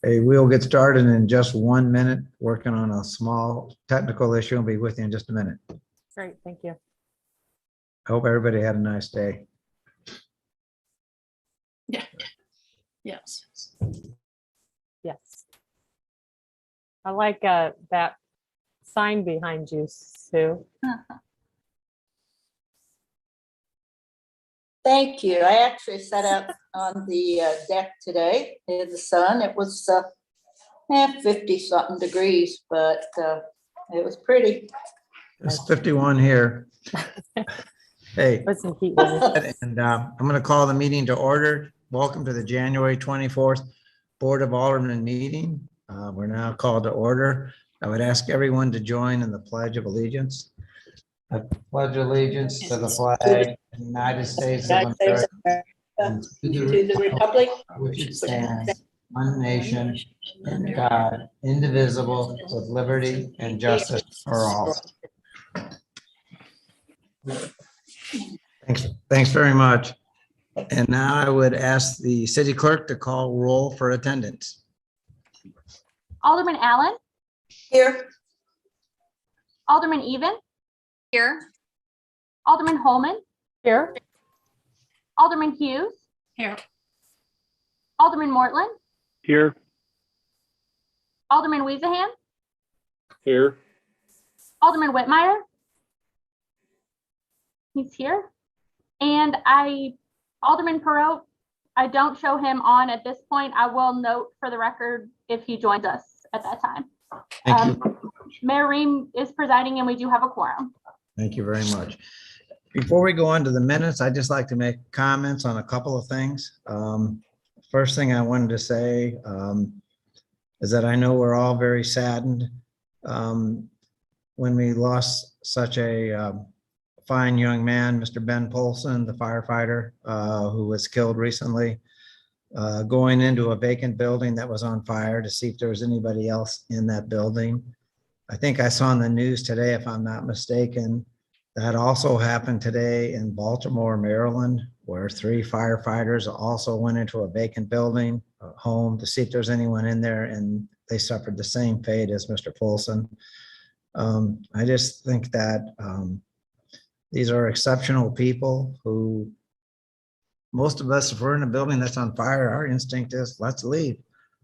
Hey, we'll get started in just 1 minute, working on a small technical issue. I'll be with you in just a minute. Great, thank you. I hope everybody had a nice day. Yeah. Yes. Yes. I like that sign behind you, Sue. Thank you. I actually sat out on the deck today in the sun. It was 50 something degrees, but it was pretty. It's 51 here. Hey, Put some heat with it. and I'm going to call the meeting to order. Welcome to the January 24th Board of Aldermen meeting. We're now called to order. I would ask everyone to join in the Pledge of Allegiance. I pledge allegiance to the flag of the United States of America and To the republic. which it stands, one nation, under God, indivisible, with liberty and justice for all. Thanks very much. And now I would ask the city clerk to call roll for attendance. Alderman Allen, Here. Alderman Even, Here. Alderman Holman, Here, Alderman Hughes, Here. Alderman Mortland, Here. Alderman Weezahan, Here. Alderman Whitmire. He's here. And Alderman Perot, I don't show him on at this point. I will note for the record if he joins us at that time. Thank you. Mayor Ream is presiding and we do have a quorum. Thank you very much. Before we go on to the minutes, I'd just like to make comments on a couple of things. First thing I wanted to say is that I know we're all very saddened when we lost such a fine young man, Mr. Ben Polson, the firefighter who was killed recently, going into a vacant building that was on fire to see if there was anybody else in that building. I think I saw in the news today, if I'm not mistaken, that also happened today in Baltimore, Maryland, where 3 firefighters also went into a vacant building, a home, to see if there's anyone in there, and they suffered the same fate as Mr. Polson. I just think that these are exceptional people who, most of us, if we're in a building that's on fire, our instinct is let's leave.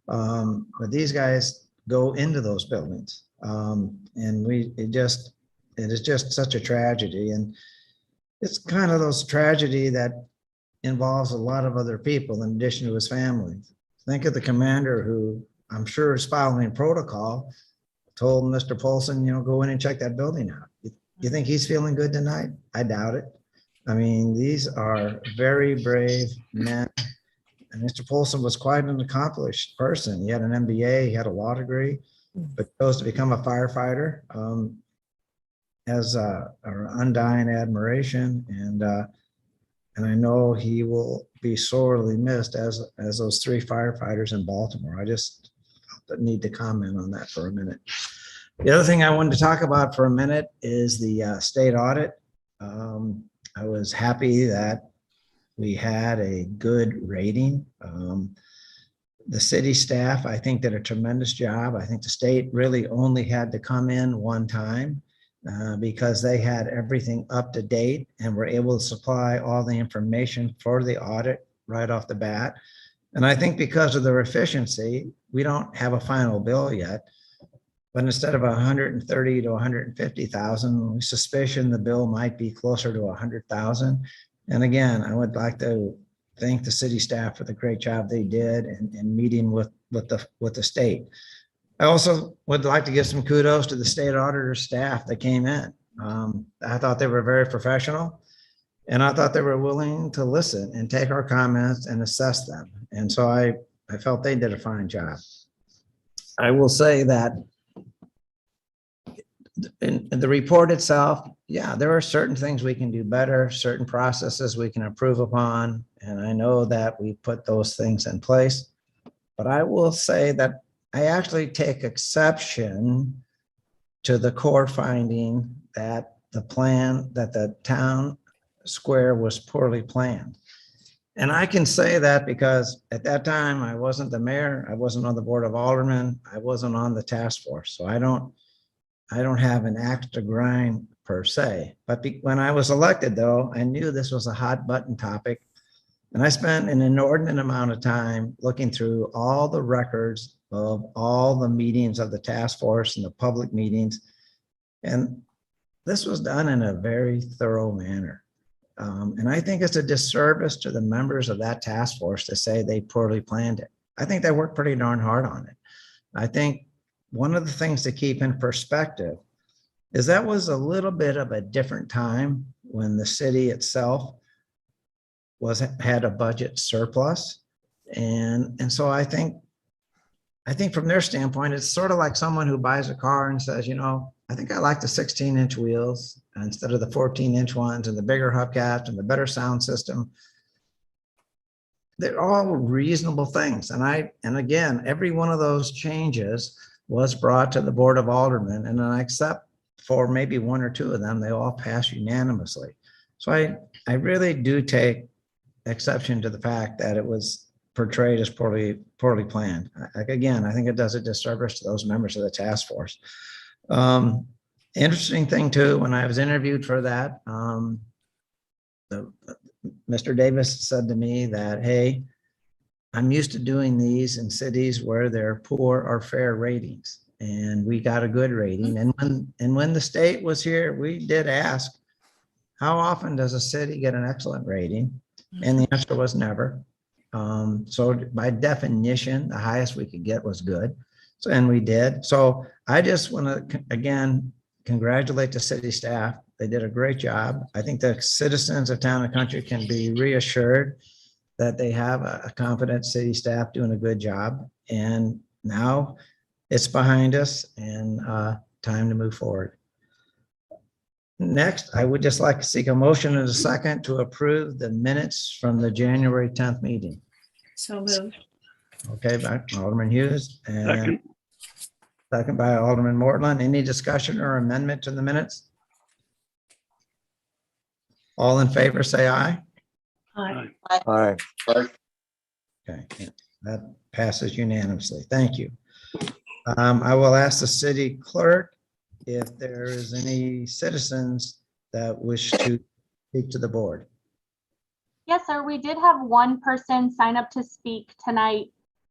But these guys go into those buildings. And it is just such a tragedy. And it's kind of those tragedy that involves a lot of other people in addition to his family. Think of the commander who I'm sure is following protocol, told Mr. Polson, go in and check that building out. You think he's feeling good tonight? I doubt it. I mean, these are very brave men. And Mr. Polson was quite an accomplished person. He had an MBA, he had a law degree, but chose to become a firefighter. Has our undying admiration, and I know he will be sorely missed as those 3 firefighters in Baltimore. I just need to comment on that for a minute. The other thing I wanted to talk about for a minute is the state audit. I was happy that we had a good rating. The city staff, I think, did a tremendous job. I think the state really only had to come in one time because they had everything up to date and were able to supply all the information for the audit right off the bat. And I think because of their efficiency, we don't have a final bill yet. But instead of 130 to 150,000, we suspicion the bill might be closer to 100,000. And again, I would like to thank the city staff for the great job they did in meeting with the state. I also would like to give some kudos to the state auditor staff that came in. I thought they were very professional, and I thought they were willing to listen and take our comments and assess them. And so I felt they did a fine job. I will say that in the report itself, yeah, there are certain things we can do better, certain processes we can improve upon. And I know that we put those things in place, but I will say that I actually take exception to the core finding that the town square was poorly planned. And I can say that because at that time, I wasn't the mayor, I wasn't on the board of aldermen, I wasn't on the task force. So I don't have an axe to grind per se. But when I was elected though, I knew this was a hot button topic. And I spent an inordinate amount of time looking through all the records of all the meetings of the task force and the public meetings. And this was done in a very thorough manner. And I think it's a disservice to the members of that task force to say they poorly planned it. I think they worked pretty darn hard on it. I think one of the things to keep in perspective is that was a little bit of a different time when the city itself had a budget surplus. And so I think from their standpoint, it's sort of like someone who buys a car and says, you know, I think I like the 16-inch wheels instead of the 14-inch ones and the bigger hubcaps and the better sound system. They're all reasonable things. And again, every one of those changes was brought to the Board of Aldermen, and except for maybe one or two of them, they all passed unanimously. So I really do take exception to the fact that it was portrayed as poorly planned. Again, I think it does a disservice to those members of the task force. Interesting thing too, when I was interviewed for that, Mr. Davis said to me that, hey, I'm used to doing these in cities where they're poor or fair ratings, and we got a good rating. And when the state was here, we did ask, how often does a city get an excellent rating? And the answer was never. So by definition, the highest we could get was good. So, and we did. So I just want to, again, congratulate the city staff. They did a great job. I think the citizens of Town and Country can be reassured that they have a competent city staff doing a good job. And now it's behind us and time to move forward. Next, I would just like to seek a motion and a second to approve the minutes from the January 10th meeting. So moved. Okay, by Alderman Hughes and Second. second by Alderman Mortland. Any discussion or amendment to the minutes? All in favor, say aye. Aye. Aye. Okay, that passes unanimously. Thank you. I will ask the city clerk if there is any citizens that wish to speak to the board. Yes, sir. We did have one person sign up to speak tonight,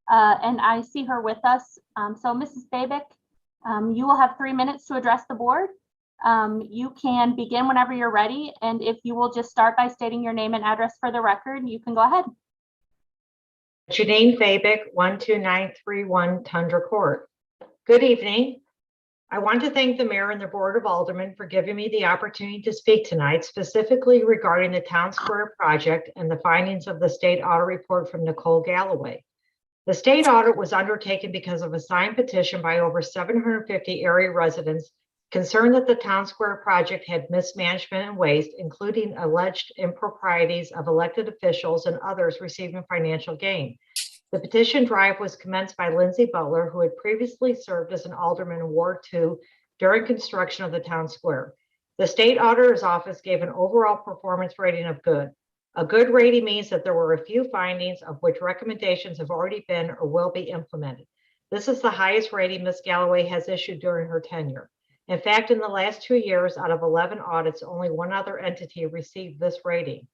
and I see her with us. So Mrs. Babick, you will have 3 minutes to address the board. You can begin whenever you're ready, and if you will just start by stating your name and address for the record, you can go ahead. Janine Fabic, 12931 Tundra Court. Good evening. I want to thank the mayor and the board of aldermen for giving me the opportunity to speak tonight, specifically regarding the Town Square project and the findings of the state audit report from Nicole Galloway. The state audit was undertaken because of a signed petition by over 750 area residents concerned that the Town Square project had mismanagement and waste, including alleged improprieties of elected officials and others receiving financial gain. The petition drive was commenced by Lindsay Butler, who had previously served as an alderman in Ward 2 during construction of the Town Square. The state auditor's office gave an overall performance rating of good. A good rating means that there were a few findings of which recommendations have already been or will be implemented. This is the highest rating Ms. Galloway has issued during her tenure. In fact, in the last 2 years, out of 11 audits, only one other entity received this rating.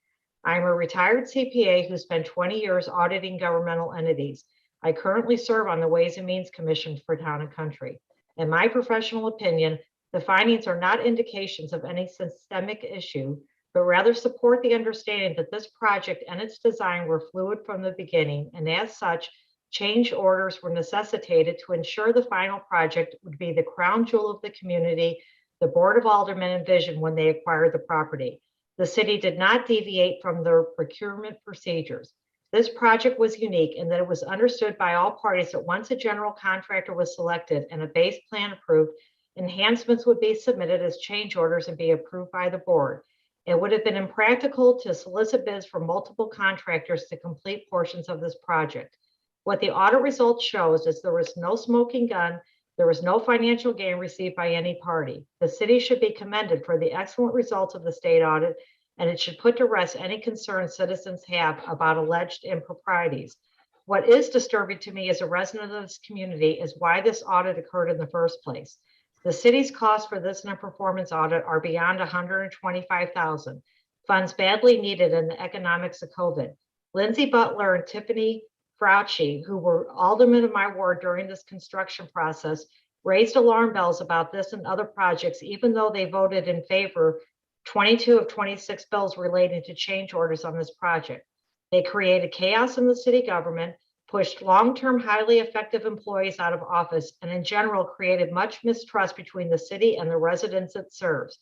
I'm a retired CPA who spent 20 years auditing governmental entities. I currently serve on the Ways and Means Commission for Town and Country. In my professional opinion, the findings are not indications of any systemic issue, but rather support the understanding that this project and its design were fluid from the beginning, and as such, change orders were necessitated to ensure the final project would be the crown jewel of the community the Board of Aldermen envisioned when they acquired the property. The city did not deviate from their procurement procedures. This project was unique in that it was understood by all parties that once a general contractor was selected and a base plan approved, enhancements would be submitted as change orders and be approved by the board. It would have been impractical to solicit bids from multiple contractors to complete portions of this project. What the audit result shows is there was no smoking gun, there was no financial gain received by any party. The city should be commended for the excellent results of the state audit and it should put to rest any concerns citizens have about alleged improprieties. What is disturbing to me as a resident of this community is why this audit occurred in the first place. The city's costs for this non-performance audit are beyond $125,000, funds badly needed in the economics of COVID. Lindsay Butler and Tiffany Frauchi, who were aldermen of my ward during this construction process, raised alarm bells about this and other projects, even though they voted in favor 22 of 26 bills relating to change orders on this project. They created chaos in the city government, pushed long-term highly effective employees out of office, and in general created much mistrust between the city and the residents it serves.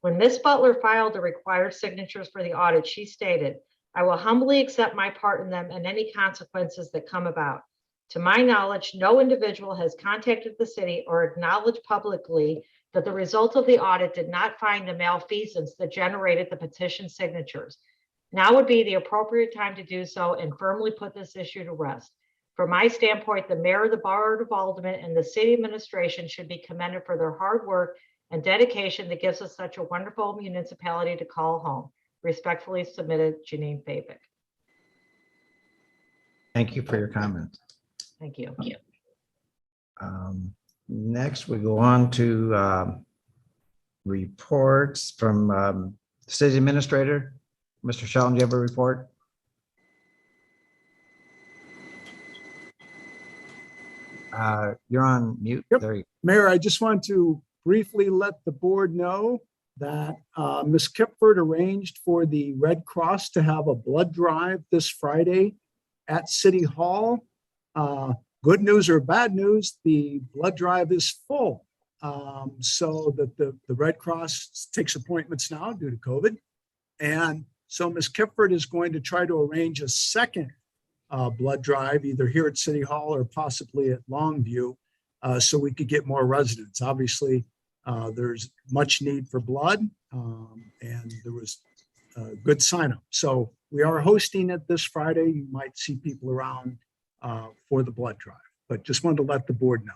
When Ms. Butler filed the required signatures for the audit, she stated, "I will humbly accept my part in them and any consequences that come about." To my knowledge, no individual has contacted the city or acknowledged publicly that the result of the audit did not find the malfeasance that generated the petition signatures. Now would be the appropriate time to do so and firmly put this issue to rest. From my standpoint, the mayor, the board of aldermen, and the city administration should be commended for their hard work and dedication that gives us such a wonderful municipality to call home. Respectfully submitted, Janine Fabic. Thank you for your comments. Thank you. Next, we go on to reports from the city administrator. Mr. Sheldon, do you have a report? You're on mute. Yep. There you Mayor, I just want to briefly let the board know that Ms. Kipford arranged for the Red Cross to have a blood drive this Friday at City Hall. Good news or bad news, the blood drive is full. So that the Red Cross takes appointments now due to COVID. And so Ms. Kipford is going to try to arrange a second blood drive, either here at City Hall or possibly at Longview, so we could get more residents. Obviously, there's much need for blood, and there was a good sign up. So we are hosting it this Friday. You might see people around for the blood drive, but just wanted to let the board know.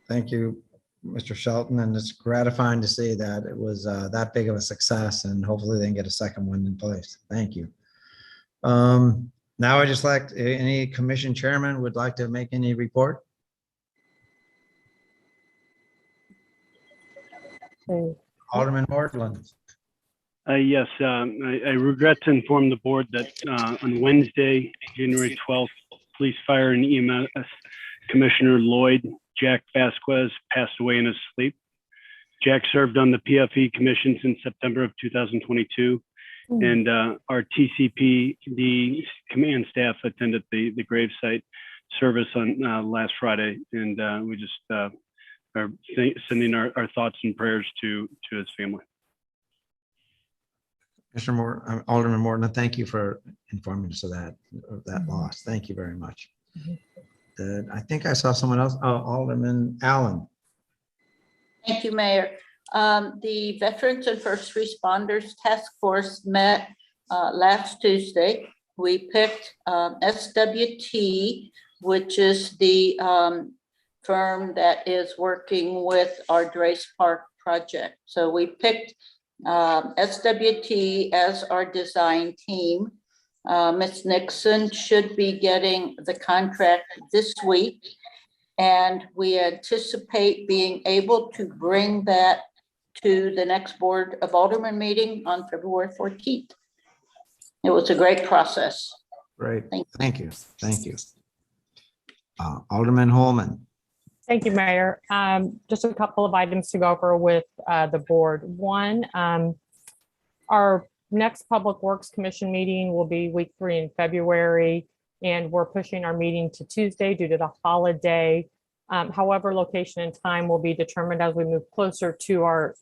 Thank you, Mr. Shelton, and it's gratifying to see that it was that big of a success, and hopefully they can get a second one in place. Thank you. Now I just like any commission chairman would like to make any report. Okay. Alderman Mortland. Yes, I regret to inform the board that on Wednesday, January 12th, Police, Fire, and EMS Commissioner Lloyd Jack Vasquez passed away in his sleep. Jack served on the PFE Commission since September of 2022, and our TCPD command staff attended the gravesite service on last Friday, and we just are sending our thoughts and prayers to his family. Mr. Alderman Morton, thank you for informing us of that loss. Thank you very much. I think I saw someone else. Oh, Alderman Allen. Thank you, Mayor. The Veterans and First Responders Task Force met last Tuesday. We picked SWT, which is the firm that is working with our Drace Park project. So we picked SWT as our design team. Ms. Nixon should be getting the contract this week, and we anticipate being able to bring that to the next Board of Aldermen meeting on February 14th. It was a great process. Great. Thank you. Thank you. Alderman Holman. Thank you, Mayor. Just a couple of items to go over with the board. One, our next Public Works Commission meeting will be week 3 in February, and we're pushing our meeting to Tuesday due to the holiday. However, location and time will be determined as we move closer to our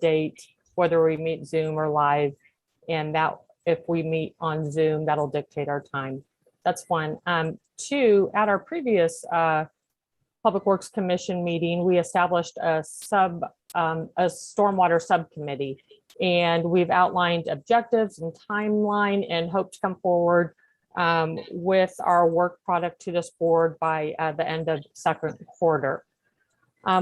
date, whether we meet Zoom or live, and that if we meet on Zoom, that'll dictate our time. That's one. Two, at our previous Public Works Commission meeting, we established a stormwater subcommittee, and we've outlined objectives and timeline and hope to come forward with our work product to this board by the end of second quarter.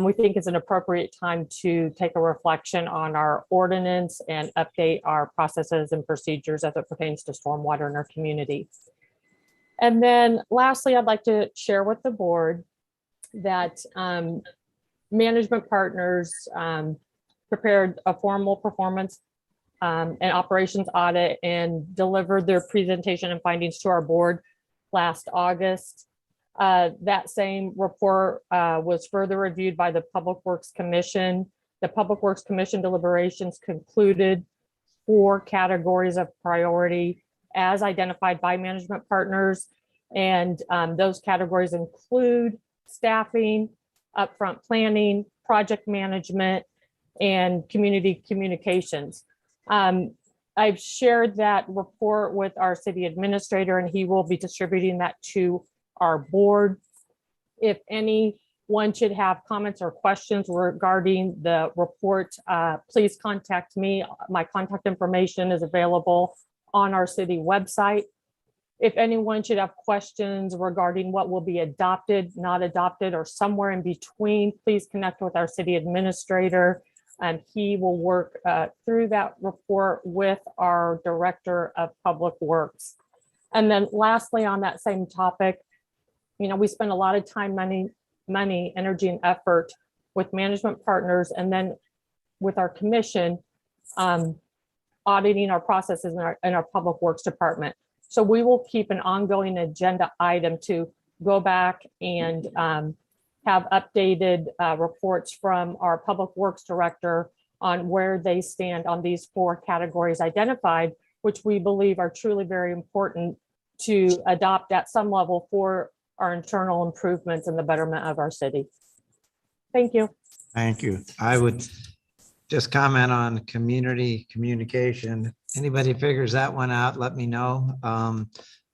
we think it's an appropriate time to take a reflection on our ordinance and update our processes and procedures as it pertains to stormwater in our community. And then lastly, I'd like to share with the board that Management Partners prepared a formal performance and operations audit and delivered their presentation and findings to our board last August. That same report was further reviewed by the Public Works Commission. The Public Works Commission deliberations concluded 4 categories of priority as identified by Management Partners. And those categories include staffing, upfront planning, project management, and community communications. I've shared that report with our city administrator, and he will be distributing that to our board. If anyone should have comments or questions regarding the report, please contact me. My contact information is available on our city website. If anyone should have questions regarding what will be adopted, not adopted, or somewhere in between, please connect with our city administrator. And he will work through that report with our Director of Public Works. And then lastly, on that same topic, we spend a lot of time, money, energy, and effort with Management Partners, and then with our commission, auditing our processes in our Public Works Department. So we will keep an ongoing agenda item to go back and have updated reports from our Public Works Director on where they stand on these 4 categories identified, which we believe are truly very important to adopt at some level for our internal improvements and the betterment of our city. Thank you. Thank you. I would just comment on community communication. Anybody figures that one out, let me know.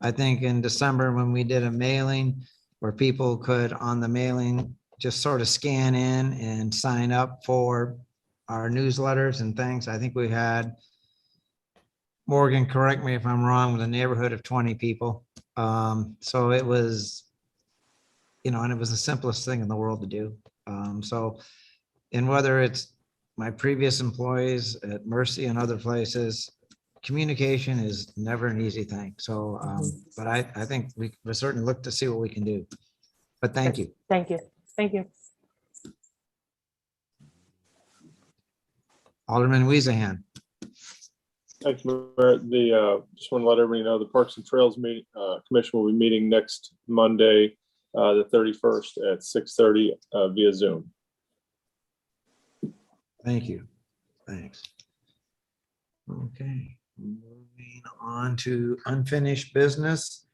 I think in December when we did a mailing where people could on the mailing just sort of scan in and sign up for our newsletters and things. I think we had, Morgan, correct me if I'm wrong, with a neighborhood of 20 people. So it was, and it was the simplest thing in the world to do. And whether it's my previous employees at Mercy and other places, communication is never an easy thing. So, but I think we certainly look to see what we can do. But thank you. Thank you. Thank you. Alderman Weezahan. Thank you, Mayor. Just want to let everybody know the Parks and Trails Commission will be meeting next Monday, the 31st at 6:30 via Zoom. Thank you. Thanks. Okay, moving on to unfinished business.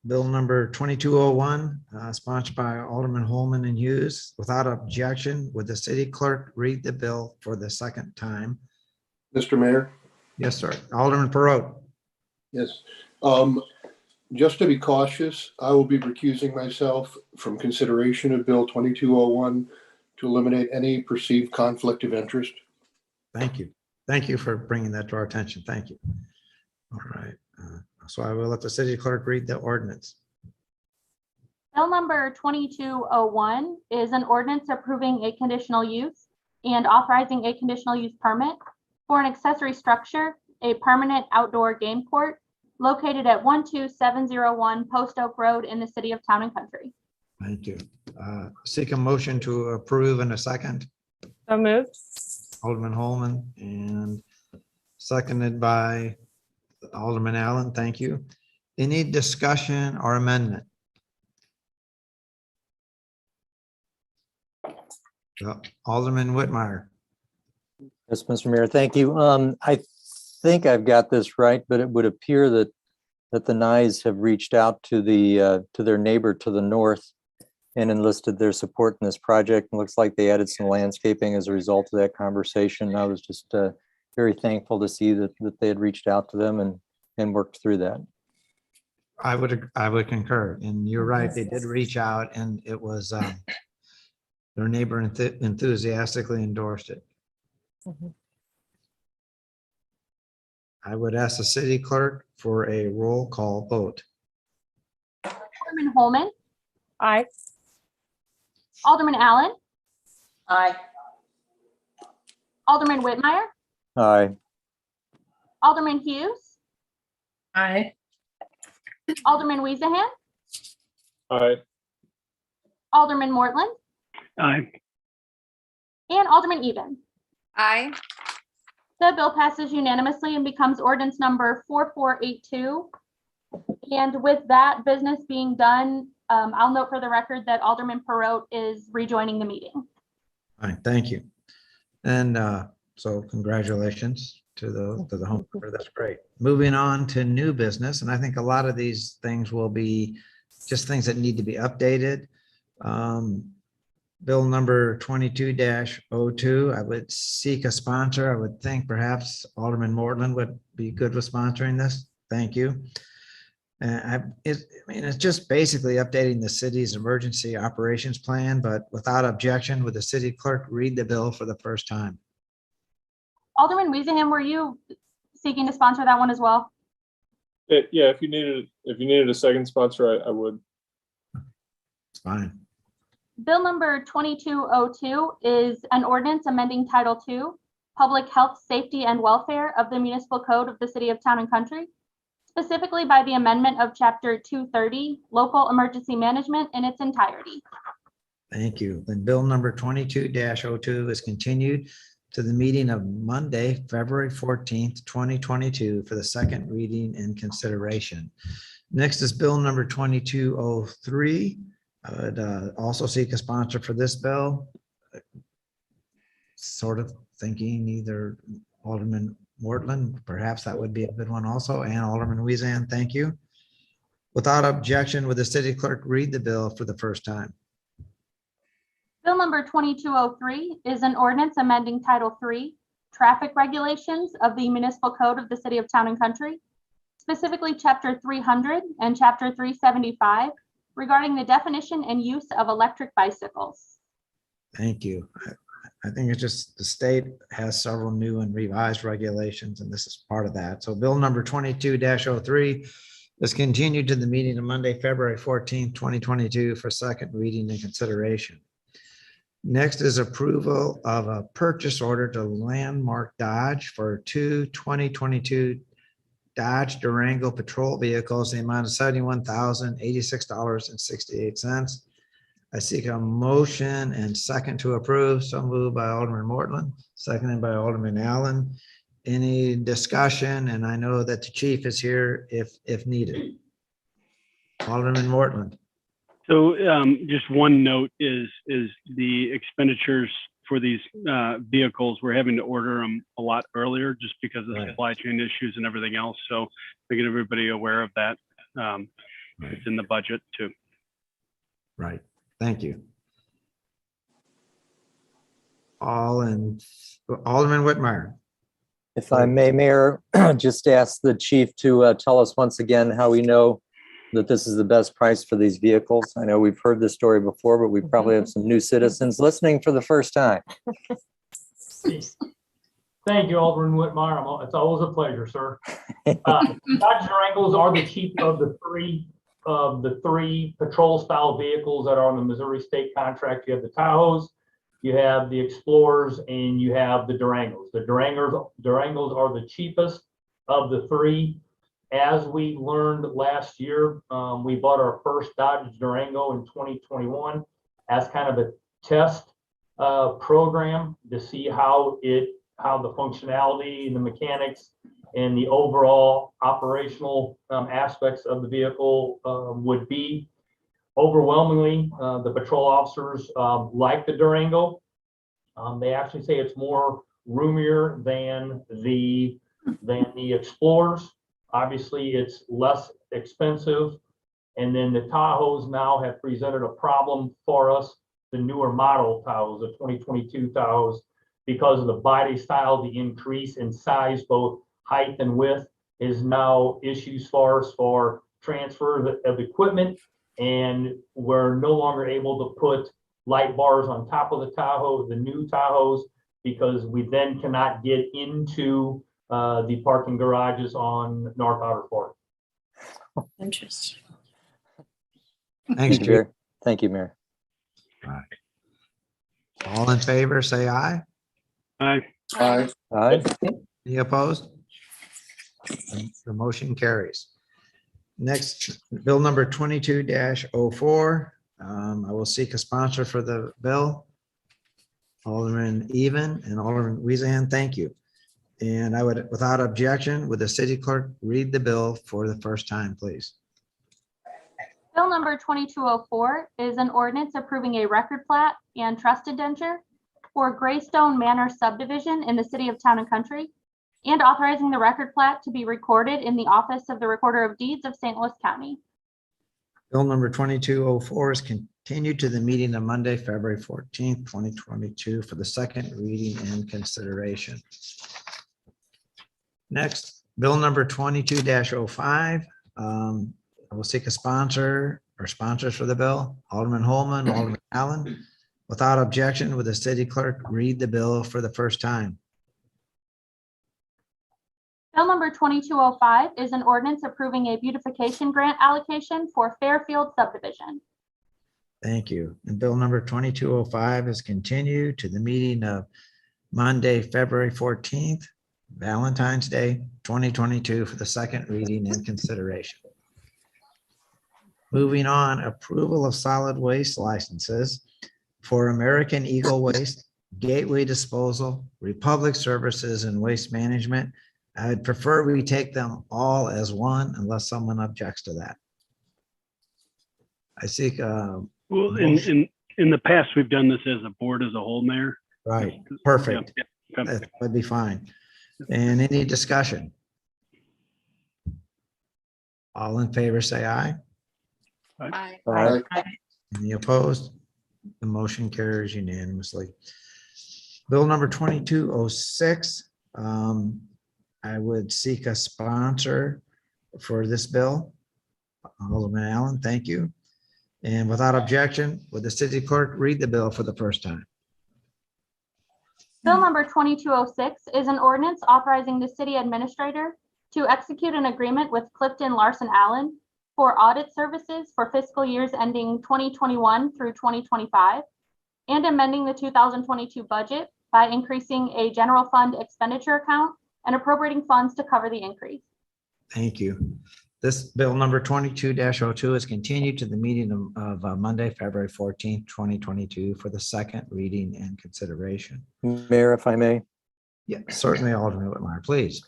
Bill number 2201, sponsored by Alderman Holman and Hughes. Without objection, would the city clerk read the bill for the second time? Mr. Mayor? Yes, sir. Alderman Perot. Yes. Just to be cautious, I will be recusing myself from consideration of Bill 2201 to eliminate any perceived conflict of interest. Thank you. Thank you for bringing that to our attention. Thank you. All right. So I will let the city clerk read the ordinance. Bill number 2201 is an ordinance approving a conditional use and authorizing a conditional use permit for an accessory structure, a permanent outdoor game court located at 12701 Post Oak Road in the city of Town and Country. Thank you. Seek a motion to approve in a second. So moved. Alderman Holman and seconded by Alderman Allen. Thank you. Any discussion or amendment? Alderman Whitmire. Yes, Mr. Mayor, thank you. I think I've got this right, but it would appear that the Nyes have reached out to their neighbor to the north and enlisted their support in this project. It looks like they added some landscaping as a result of that conversation. I was just very thankful to see that they had reached out to them and worked through that. I would concur, and you're right. They did reach out, and it was their neighbor enthusiastically endorsed it. Mhm. I would ask the city clerk for a roll call vote. Alderman Holman, Aye. Alderman Allen, Aye. Alderman Whitmire, Aye. Alderman Hughes, Aye. Alderman Weezahan, Aye. Alderman Mortland, Aye. and Alderman Even. Aye. The bill passes unanimously and becomes ordinance number 4482. And with that business being done, I'll note for the record that Alderman Perot is rejoining the meeting. All right, thank you. And so congratulations to the home. That's great. Moving on to new business, and I think a lot of these things will be just things that need to be updated. Bill number 22-02, I would seek a sponsor. I would think perhaps Alderman Mortland would be good with sponsoring this. Thank you. It's just basically updating the city's emergency operations plan, but without objection, would the city clerk read the bill for the first time? Alderman Weezahan, were you seeking to sponsor that one as well? Yeah, if you needed a second sponsor, I would. It's fine. Bill number 2202 is an ordinance amending Title II, Public Health, Safety, and Welfare of the Municipal Code of the City of Town and Country, specifically by the amendment of Chapter 230, Local Emergency Management in its entirety. Thank you. Then bill number 22-02 is continued to the meeting of Monday, February 14th, 2022 for the second reading and consideration. Next is bill number 2203. I would also seek a sponsor for this bill. Sort of thinking either Alderman Mortland, perhaps that would be a good one also, and Alderman Weezahan, thank you. Without objection, would the city clerk read the bill for the first time? Bill number 2203 is an ordinance amending Title III, Traffic Regulations of the Municipal Code of the City of Town and Country, specifically Chapter 300 and Chapter 375, regarding the definition and use of electric bicycles. Thank you. I think it's just the state has several new and revised regulations, and this is part of that. So bill number 22-03 is continued to the meeting of Monday, February 14th, 2022 for second reading and consideration. Next is approval of a purchase order to Landmark Dodge for two 2022 Dodge Durango patrol vehicles, the amount of $71,086.68. I seek a motion and second to approve. So moved by Alderman Mortland, seconded by Alderman Allen. Any discussion? And I know that the chief is here if needed. Alderman Mortland. So just one note is the expenditures for these vehicles. We're having to order them a lot earlier just because of supply chain issues and everything else. So to get everybody aware of that, it's in the budget too. Right. Thank you. Alderman Whitmire. If I may, Mayor, just ask the chief to tell us once again how we know that this is the best price for these vehicles. I know we've heard this story before, but we probably have some new citizens listening for the first time. Thank you, Alderman Whitmire. It's always a pleasure, sir. Dodge Durangos are the cheap of the three patrol-style vehicles that are on the Missouri State contract. You have the Tahoes, you have the Explorers, and you have the Durangos. The Durangos are the cheapest of the three. As we learned last year, we bought our first Dodge Durango in 2021 as kind of a test program to see how the functionality and the mechanics and the overall operational aspects of the vehicle would be. Overwhelmingly, the patrol officers like the Durango. They actually say it's more roomier than the Explorers. Obviously, it's less expensive. And then the Tahoes now have presented a problem for us, the newer model Tahoes, the 2022 Tahoes, because of the body style, the increase in size, both height and width, is now issues for us for transfer of equipment. And we're no longer able to put light bars on top of the Tahoe, the new Tahoes, because we then cannot get into the parking garages on North Outer Ford. Interesting. Thanks, Thank you, Chief. Mayor. Thank you, Mayor. All right. All in favor, say aye. Aye. Aye. Aye. Any opposed? The motion carries. Next, bill number 22-04. I will seek a sponsor for the bill. Alderman Even and Alderman Weezan, thank you. And I would, without objection, would the city clerk read the bill for the first time, please? Bill number 2204 is an ordinance approving a record plat and trust indenture for Greystone Manor subdivision in the city of Town and Country, and authorizing the record plat to be recorded in the office of the Recorder of Deeds of St. Louis County. Bill number 2204 is continued to the meeting of Monday, February 14th, 2022 for the second reading and consideration. Next, bill number 22-05. I will seek a sponsor or sponsors for the bill. Alderman Holman, Alderman Allen. Without objection, would the city clerk read the bill for the first time? Bill number 2205 is an ordinance approving a beautification grant allocation for Fairfield subdivision. Thank you. And bill number 2205 is continued to the meeting of Monday, February 14th, Valentine's Day, 2022 for the second reading and consideration. Moving on, approval of solid waste licenses for American Eagle Waste, Gateway Disposal, Republic Services, and Waste Management. I'd prefer we take them all as one unless someone objects to that. I seek, Well, in the past, we've done this as a board as a whole, Mayor. right, perfect. Yeah, okay. That would be fine. And any discussion? All in favor, say aye. Aye. Aye. Any opposed? The motion carries unanimously. Bill number 2206. I would seek a sponsor for this bill. Alderman Allen, thank you. And without objection, would the city clerk read the bill for the first time? Bill number 2206 is an ordinance authorizing the city administrator to execute an agreement with Clifton Larson Allen for audit services for fiscal years ending 2021 through 2025, and amending the 2022 budget by increasing a general fund expenditure account and appropriating funds to cover the increase. Thank you. This bill number 22-02 is continued to the meeting of Monday, February 14th, 2022 for the second reading and consideration. Mayor, if I may. Yeah, certainly, Alderman Whitmire, please.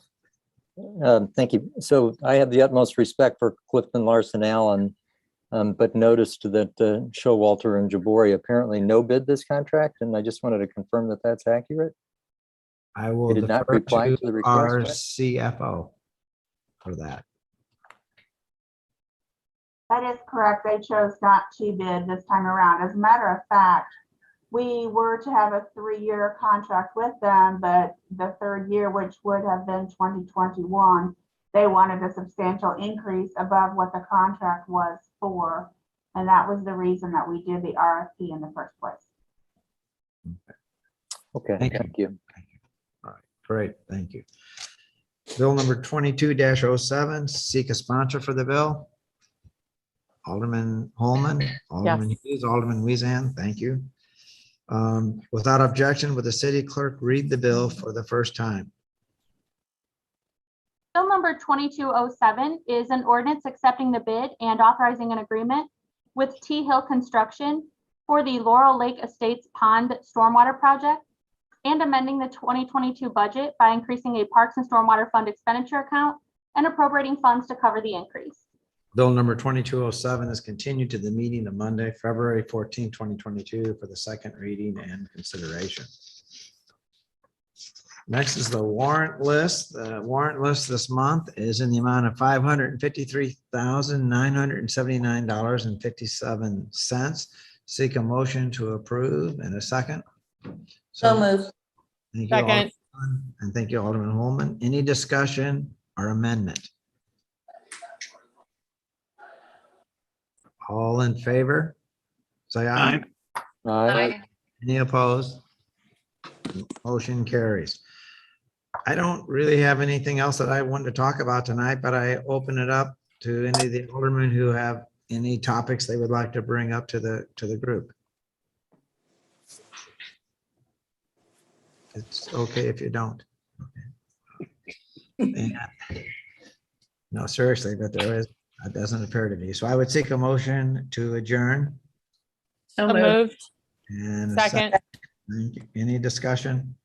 Thank you. So I have the utmost respect for Clifton Larson Allen, but noticed that Showalter and Jabouri apparently no bid this contract, and I just wanted to confirm that that's accurate. I will They did not defer reply to to the our request. CFO for that. That is correct. They chose not to bid this time around. As a matter of fact, we were to have a 3-year contract with them, but the third year, which would have been 2021, they wanted a substantial increase above what the contract was for. And that was the reason that we did the RFP in the first place. Okay, Thank you. thank you. All right, great, thank you. Bill number 22-07, seek a sponsor for the bill. Alderman Holman, Alderman Hughes, Alderman Weezan, thank you. Without objection, would the city clerk read the bill for the first time? Bill number 2207 is an ordinance accepting the bid and authorizing an agreement with T Hill Construction for the Laurel Lake Estates Pond Stormwater Project, and amending the 2022 budget by increasing a Parks and Stormwater Fund expenditure account and appropriating funds to cover the increase. Bill number 2207 is continued to the meeting of Monday, February 14, 2022 for the second reading and consideration. Next is the warrant list. The warrant list this month is in the amount of $553,979.57. Seek a motion to approve in a second. So moved. Thank you, Second. Alderman, and thank you, Alderman Holman. Any discussion or amendment? All in favor? Say aye. Aye. Any opposed? Motion carries. I don't really have anything else that I wanted to talk about tonight, but I open it up to any of the aldermen who have any topics they would like to bring up to the group. It's okay if you don't. And- No, seriously, but there is, it doesn't appear to be. So I would seek a motion to adjourn. So So moved. moved. And a Second. Any discussion?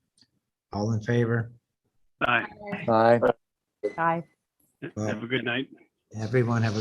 All in favor? Aye. Aye. Aye. Have a good night. Everyone have a